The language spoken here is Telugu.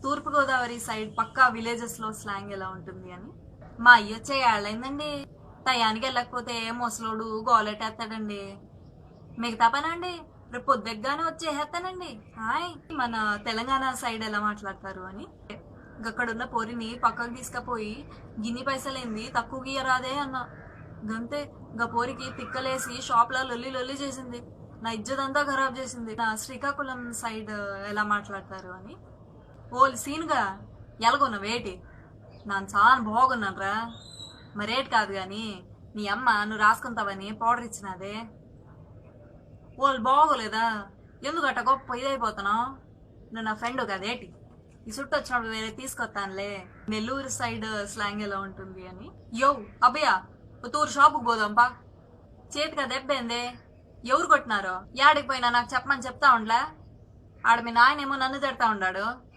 తూర్పుగోదావరి సైడ్ పక్కా విలేజెస్ లో స్లాంగ్ ఎలా ఉంటుంది అని. మా అయ్య వచ్చే ఏళ్ళైందండి, టయానికి వెళ్ళకపోతే ముసలోడు గోలెట్టేస్తాడండి. మిగతా పని అండి రేపు పొద్దుగానే వచ్చేసేస్తానండి. హాయ్ మన తెలంగాణ సైడ్ ఎలా మాట్లాడతారు అని. అక్కడున్న పోరిని పక్కకు తీసుకపోయి గిన్ని పైసలేంది తక్కువ గీయరాదే అన్న. గంతే గా పోరికి తిక్కలేసి షాప్ లో లొల్లి లొల్లి చేసింది. నా ఇజ్జత్ అంతా ఖరాబ్ చేసింది. నా శ్రీకాకుళం సైడ్ ఎలా మాట్లాడతారు అని. ఓల్ సీన్గా ఎలాగొన్న వేటి నాను చాలా బాగున్నాను రా. మరేటి కాదు గాని నీ అమ్మ నువ్వు రాసుకుంటావని పౌడర్ ఇచ్చినదే. వాళ్ళు బాగోలేదా? ఎందుకట్ట గొప్ప ఇదైపోతున్నావు? నువ్వు నా ఫ్రెండ్ కదేటి? ఈ చుట్టూ వచ్చినప్పుడు వేరే తీసుకొస్తానులే. నెల్లూరు సైడ్ స్లాంగ్ ఎలా ఉంటుంది అని. యో అభయ తూరు షాపుకి పోదాంపా. చేతికి దెబ్బేందే? ఎవరు కొట్టినారో? యాడికి పోయినా నాకు చెప్పమని చెప్తా ఉండలే. ఆడ మీ నాయనేమో నన్ను తిడతా ఉండాడు.